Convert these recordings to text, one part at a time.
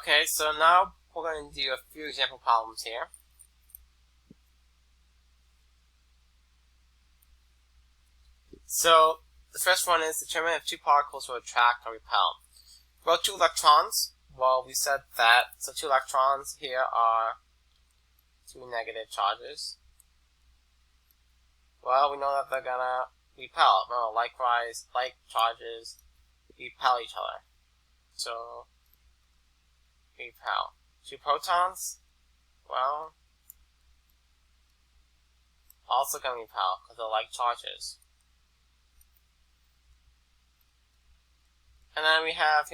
Okay, so now we're going to do a few example problems here. So the first one is determine if two particles will attract or repel. Well, two electrons. Well, we said that. So two electrons here are two negative charges. Well, we know that they're gonna repel. Well, likewise, like charges repel each other. So repel. Two protons. Well, also gonna repel because they're like charges. And then we have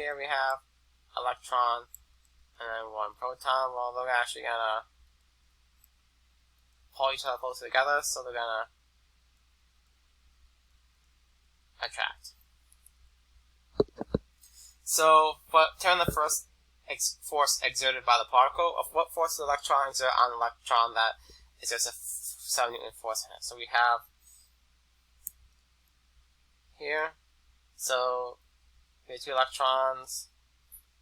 electron and then one proton. Well, they're actually gonna pull each other closer together, so they're gonna attract. So, determine the first force exerted by the particle. Of what force the electron exert on the electron that exerts a 7 Newton force in it. So we have here. So we have two electrons.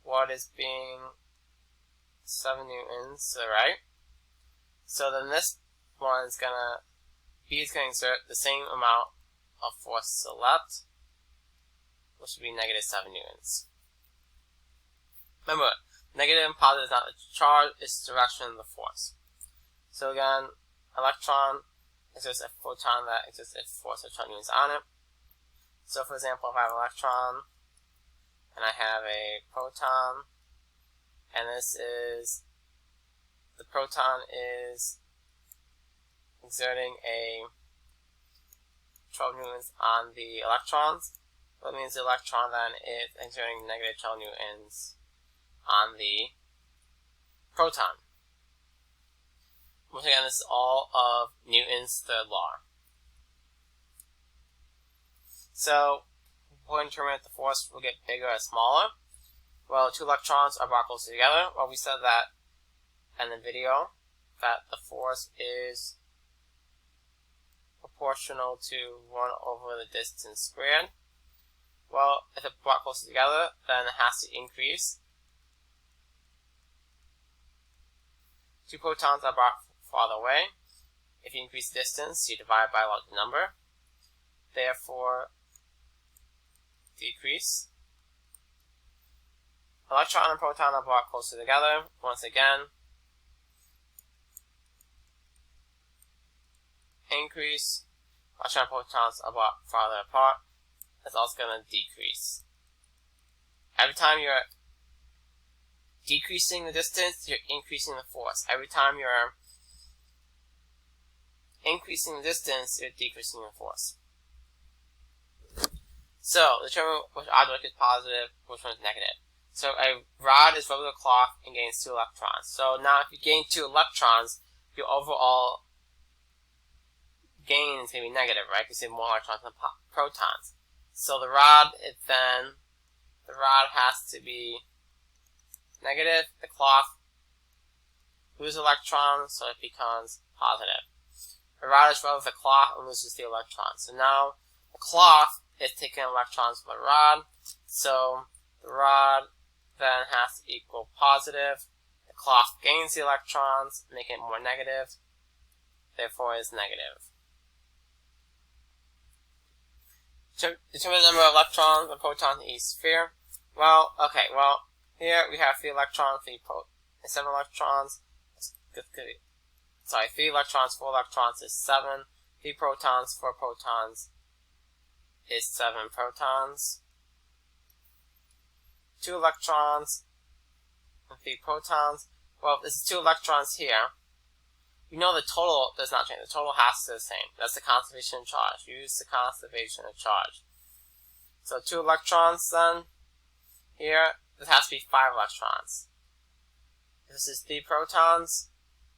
What is being 7 newtons, right? So then this one is gonna exert the same amount of force to the left, which would be negative 7 newtons. Remember, negative and positive is not the charge, it's the direction of the force. So again, electron exerts a photon that exerts a force of 12 newtons on it. So for example, if I have an electron and I have a proton, and the proton is exerting a 12 newtons on the electrons. That means the electron then is exerting negative 12 newtons on the proton. Once again, this is all of Newton's third law. So, we're going to determine if the force will get bigger or smaller. Well, two electrons are brought closer together. Well, we said that in the video, that the force is proportional to 1 over the distance squared. Well, if it's brought closer together, then it has to increase. Two protons are brought farther away. If you increase distance, you divide by a larger number. Therefore, decrease. Electron and proton are brought closer together. Once again, increase. Electron and protons are brought farther apart. That's also going to decrease. Every time you're decreasing the distance, you're increasing the force. Every time you're increasing the distance, you're decreasing the force. So, determine which object is positive, which one is negative. So, a rod is rubbed with a cloth and gains 2 electrons. So, now if you gain 2 electrons, your overall gain is going to be negative, right? Because you have more electrons than protons. So, the rod has to be negative. The cloth loses electrons, so it becomes positive. The rod is rubbed with a cloth and loses the electrons. So now the cloth is taking electrons from the rod. So the rod then has to equal positive. The cloth gains the electrons, making it more negative. Therefore, it is negative. Determine the number of electrons and protons in each sphere. Well, here we have 3 electrons, 7 electrons. 3 electrons, 4 electrons is 7. 3 protons, 4 protons is 7 protons. 2 electrons and 3 protons. Well, this is 2 electrons here. We know the total does not change. The total has to be the same. That's the conservation of charge. Use the conservation of charge. So 2 electrons then. Here, this has to be 5 electrons. This is 3 protons.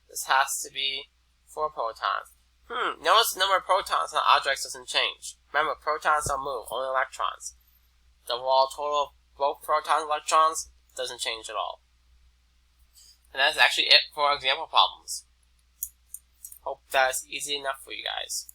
This has to be 4 protons. Notice the number of protons in the objects doesn't change. Remember, protons don't move, only electrons. The overall total of both protons and electrons doesn't change at all. And that's actually it for example problems. Hope that's easy enough for you guys.